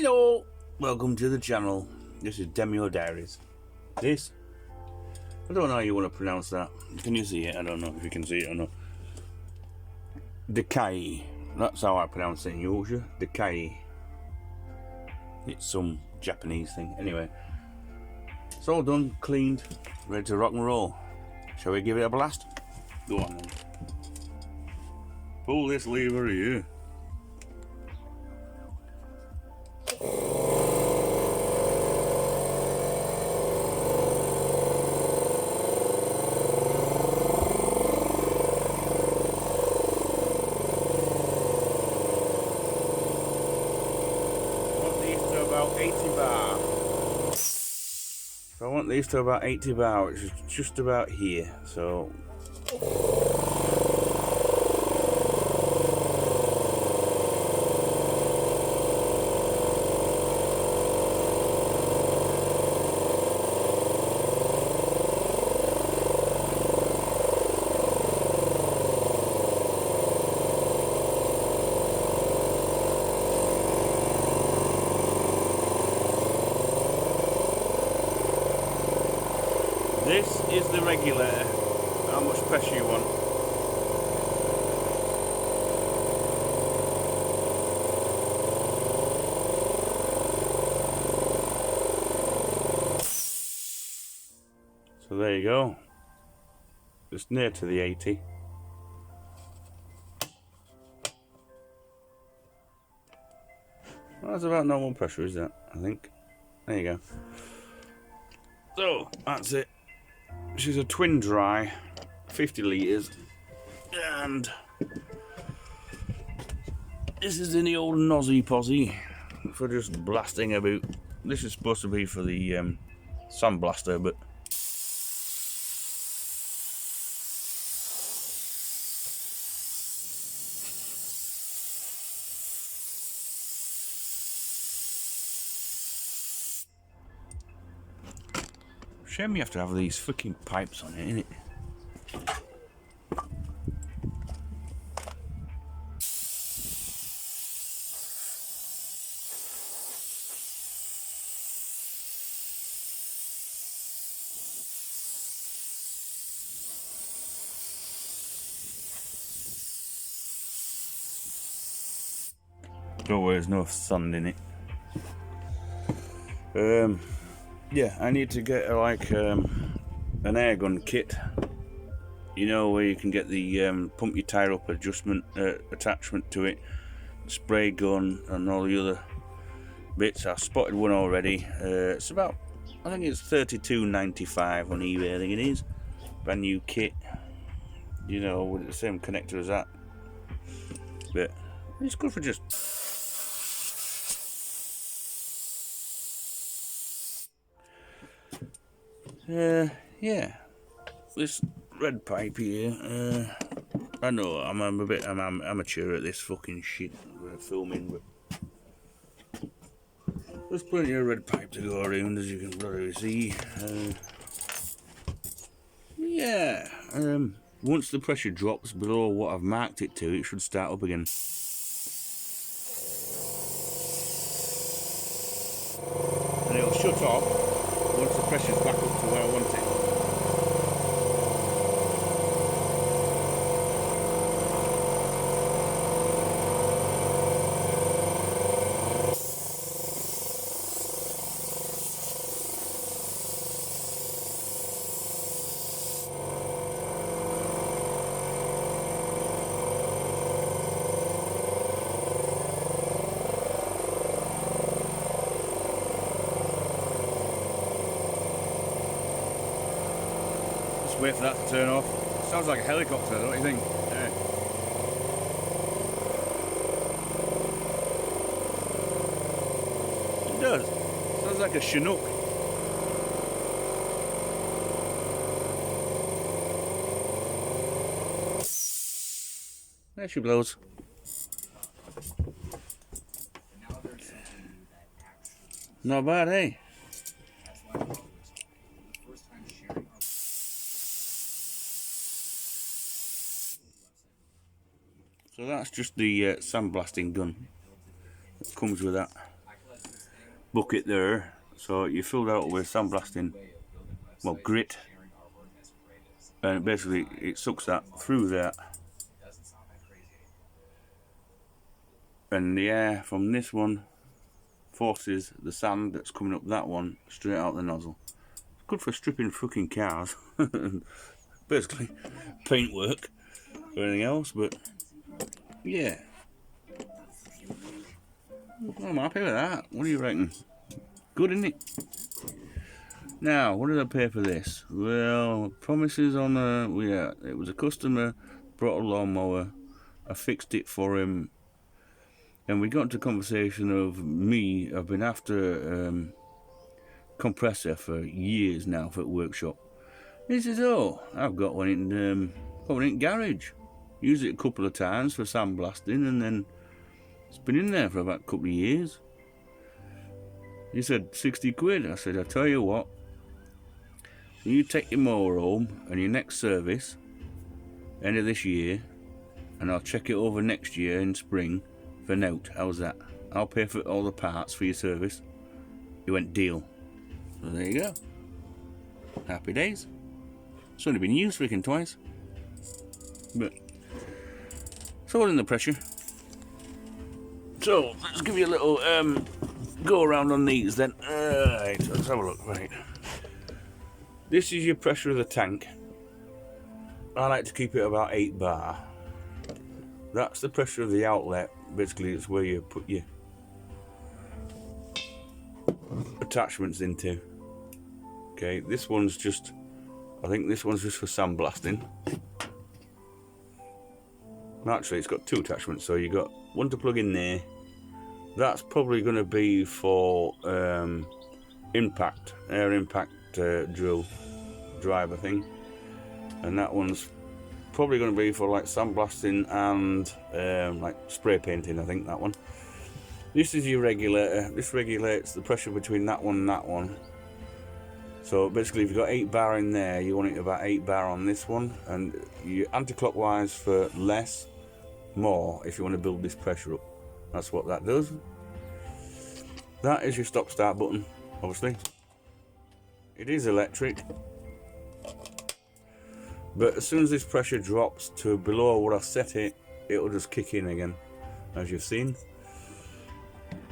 Hello! Welcome to the channel. This is Demio Diaries. This, I don't know how you want to pronounce that. Can you see it? I don't know if you can see it or not. Decay. That's how I pronounce it in Yorkshire. Decay. It's some Japanese thing. Anyway, it's all done, cleaned, ready to rock and roll. Shall we give it a blast? Go on then. Pull this lever here. About 80 bar. So I want these to about 80 bar, which is just about here. So this is the regulator, how much pressure you want. So there you go, just near to the 80. Well, that's about normal pressure, is that? I think. There you go. So that's it. She's a twin dry, 50 litres, and this is in the old nosy posy for just blasting about. This is supposed to be for the sandblaster, but shame you have to have these fucking pipes on it, innit? Don't worry, there's no sand in it. Yeah, I need to get an air gun kit. You know, where you can get the pump your tyre up adjustment attachment to it, spray gun, and all the other bits. I spotted one already. It's about, I think it's $32.95 on eBay. I think it is. Brand new kit. You know, with the same connector as that. But it's good for just. Yeah, this red pipe here, I know I'm amateur at this fucking shit filming, but there's plenty of red pipe to go around, as you can probably see. Yeah, once the pressure drops below what I've marked it to, it should start up again. And it'll shut off once the pressure's back up to where I want it. Wait for that to turn off. Sounds like a helicopter, don't you think? Yeah. It does. Sounds like a Chinook. There she blows. Not bad, eh? So that's just the sandblasting gun that comes with that. bucket there, so you fill that up with sandblasting, well, grit, and basically it sucks that through that, and the air from this one forces the sand that's coming up that one straight out the nozzle. It's good for stripping fucking cars, basically paintwork or anything else, but yeah, I'm happy with that. What do you reckon? Good, isn't it? Now, what did I pay for this? Well, promises on yeah, it was a customer, brought a lawnmower, I fixed it for him, and we got into conversation of me. I've been after compressor for years now for the workshop. He says, oh, I've got one in garage. Used it a couple of times for sandblasting, and then it's been in there for about a couple of years. He said, 60 quid. I said, I tell you what, you take your mower home and your next service, end of this year, and I'll check it over next year in spring for note. How's that? I'll pay for all the parts for your service. He went, deal. So there you go. Happy days. It's only been used freaking twice. But it's all in the pressure. So let's give you a little go around on these then. Right, let's have a look. Right. This is your pressure of the tank. I like to keep it about 8 bar. That's the pressure of the outlet. Basically, it's where you put your attachments into. Okay, this one's just, I think this one's just for sandblasting. Actually, it's got 2 attachments, so you got one to plug in there. That's probably going to be for impact, air impact drill driver thing, and that one's probably going to be for like sandblasting and like spray painting. I think that one. This is your regulator. This regulates the pressure between that one and that one. So basically, if you've got 8 bar in there, you want it about 8 bar on this one, and you anti-clockwise for less, more if you want to build this pressure up. That's what that does. That is your stop-start button, obviously. It is electric, but as soon as this pressure drops to below what I set it, it'll just kick in again, as you've seen.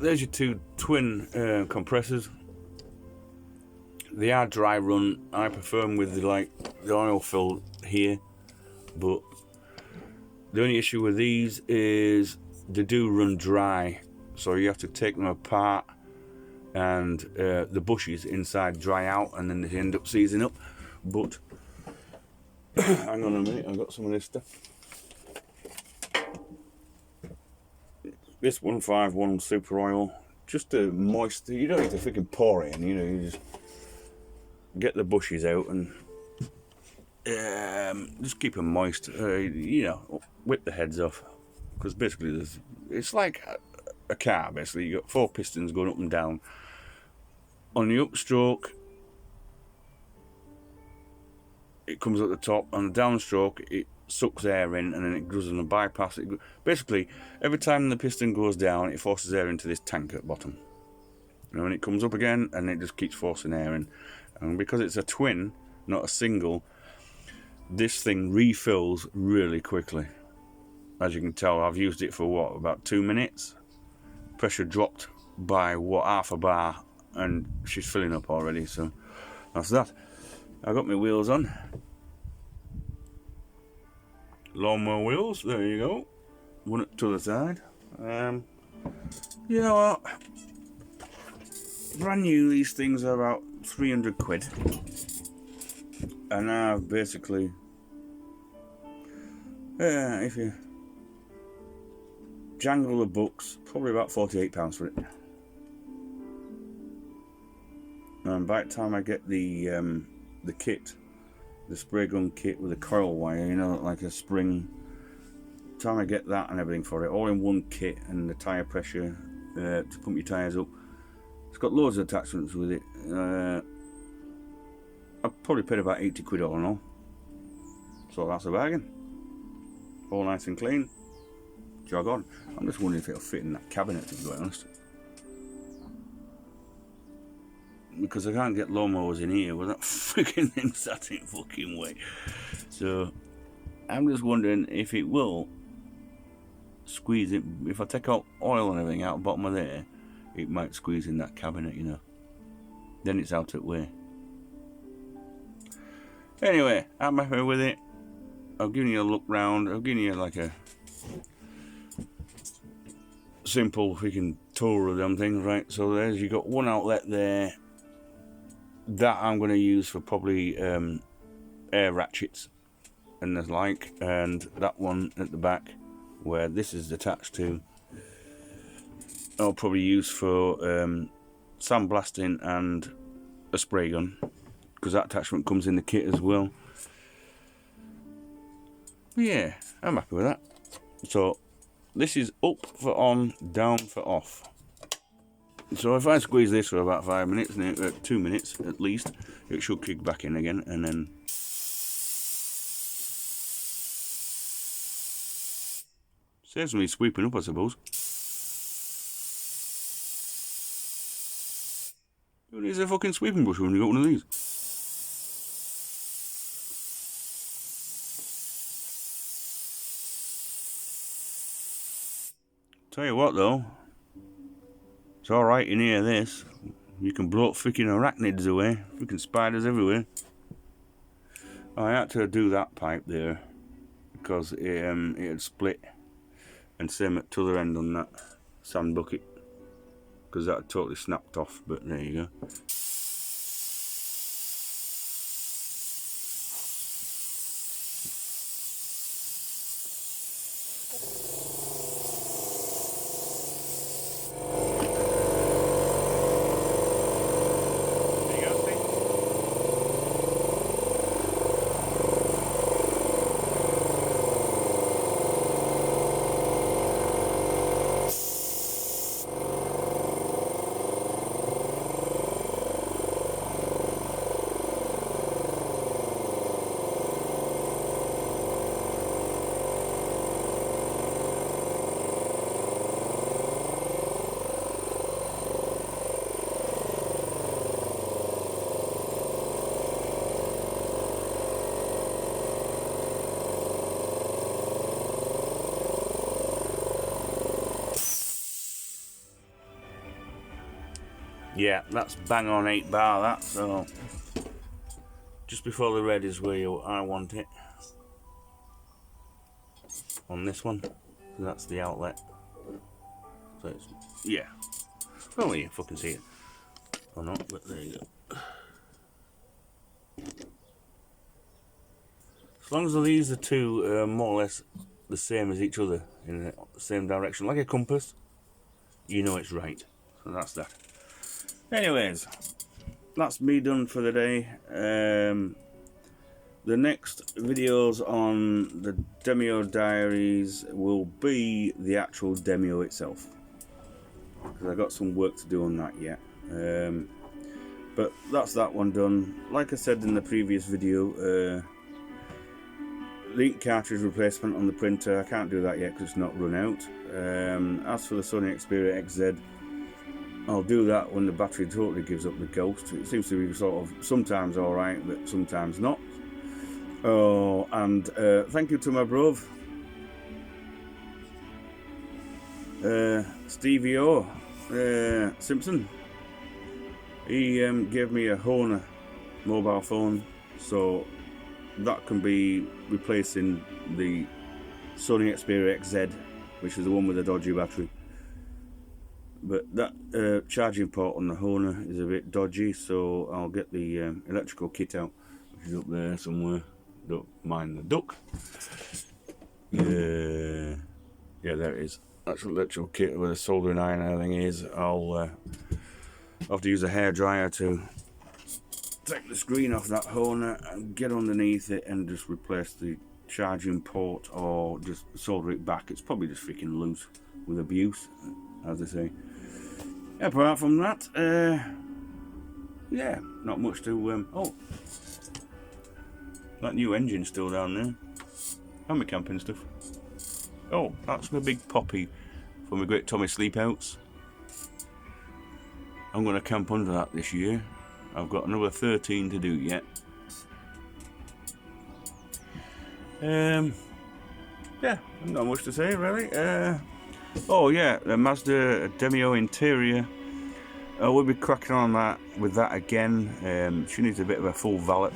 There's your 2 twin compressors. They are dry run. I prefer them with the oil fill here, but the only issue with these is they do run dry, so you have to take them apart, and the bushes inside dry out, and then they end up seizing up. But hang on a minute, I've got some of this stuff. This 151 super oil, just to moist. You don't need to freaking pour it in, you know. You just get the bushes out and just keep them moist. You know, whip the heads off, because basically it's like a car. Basically, you got 4 pistons going up and down. On the upstroke, it comes at the top. On the downstroke, it sucks air in, and then it goes on a bypass. Basically, every time the piston goes down, it forces air into this tank at the bottom. And when it comes up again, and it just keeps forcing air in. And because it's a twin, not a single, this thing refills really quickly. As you can tell, I've used it for what, about 2 minutes. Pressure dropped by what, half a bar, and she's filling up already. So that's that. I got my wheels on. Lawnmower wheels, there you go. One to the side. You know what? Brand new, these things are about 300 quid. And I've basically, if you jangle the books, probably about £48 for it. And by the time I get the kit, the spray gun kit with a coil wire, you know, like a spring, by the time I get that and everything for it, all in one kit, and the tyre pressure to pump your tyres up, it's got loads of attachments with it. I probably paid about 80 quid all in all, so that's a bargain. All nice and clean. Jog on. I'm just wondering if it'll fit in that cabinet, to be quite honest. because I can't get lawnmowers in here with that freaking thing sat in fucking way. So I'm just wondering if it will squeeze it. If I take out oil and everything out the bottom of there, it might squeeze in that cabinet, you know. Then it's out of the way. Anyway, I'm happy with it. I've given you a look round. I've given you like a simple freaking tour of them things, right? So there's, you got one outlet there that I'm going to use for probably air ratchets and the like, and that one at the back where this is attached to, I'll probably use for sandblasting and a spray gun, because that attachment comes in the kit as well. Yeah, I'm happy with that. So this is up for on, down for off. So if I squeeze this for about 5 minutes, 2 minutes at least, it should kick back in again, and then saves me sweeping up, I suppose. Who needs a fucking sweeping brush when you got one of these? Tell you what though, it's alright in here, this. You can blow up freaking arachnids away, freaking spiders everywhere. I had to do that pipe there because it had split, and same at the other end on that sand bucket, because that had totally snapped off, but there you go. Yeah, that's bang on 8 bar, that, so just before the red is where I want it on this one. So that's the outlet. So it's, yeah, well, you fucking see it or not, but there you go. As long as these are two more or less the same as each other in the same direction, like a compass, you know it's right. So that's that. Anyways, that's me done for the day. The next videos on the Demio Diaries will be the actual Demio itself, because I got some work to do on that yet. But that's that one done. Like I said in the previous video, link cartridge replacement on the printer, I can't do that yet because it's not run out. As for the Sony Xperia XZ, I'll do that when the battery totally gives up the ghost. It seems to be sort of sometimes alright, but sometimes not. Oh, and thank you to my bruv, Stevie O Simpson. He gave me a Honor mobile phone, so that can be replacing the Sony Xperia XZ, which is the one with the dodgy battery. But that charging port on the Honor is a bit dodgy, so I'll get the electrical kit out, which is up there somewhere. Don't mind the duck. Yeah, there it is. That's the electrical kit where the soldering iron and everything is. I'll have to use a hairdryer to take the screen off that Honor and get underneath it and just replace the charging port, or just solder it back. It's probably just freaking loose with abuse, as they say. Apart from that, yeah, not much to. Oh, that new engine's still down there. And my camping stuff. Oh, that's my big poppy for my great Tommy sleepouts. I'm going to camp under that this year. I've got another 13 to do yet. Yeah, not much to say really. Oh yeah, the Mazda Demio interior. We'll be cracking on that with that again. She needs a bit of a full valet.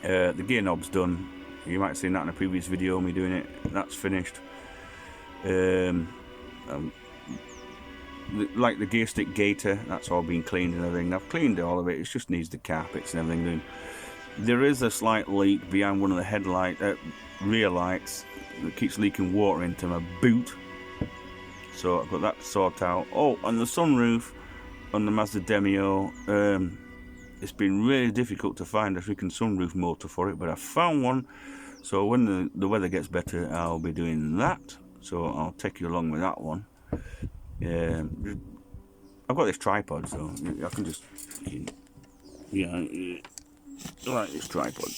The gear knob's done. You might have seen that in a previous video, me doing it. That's finished. Like the gear stick gator, that's all been cleaned and everything. I've cleaned all of it. It just needs the carpets and everything. There is a slight leak behind one of the rear lights that keeps leaking water into my boot. So I've got that to sort out. Oh, and the sunroof on the Mazda Demio, it's been really difficult to find a freaking sunroof motor for it, but I found one. So when the weather gets better, I'll be doing that. So I'll take you along with that one. I've got this tripod, so I can just, yeah, I like this tripod.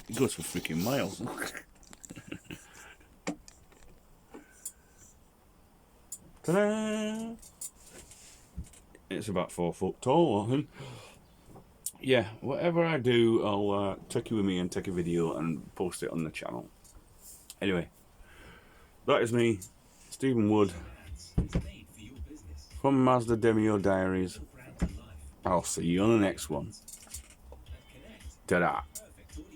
It goes for freaking miles. Ta-da! It's about 4 foot tall, I think. Yeah, whatever I do, I'll take you with me and take a video and post it on the channel. Anyway, that is me, Stephen Wood, from Mazda Demio Diaries. I'll see you on the next one. Ta-da!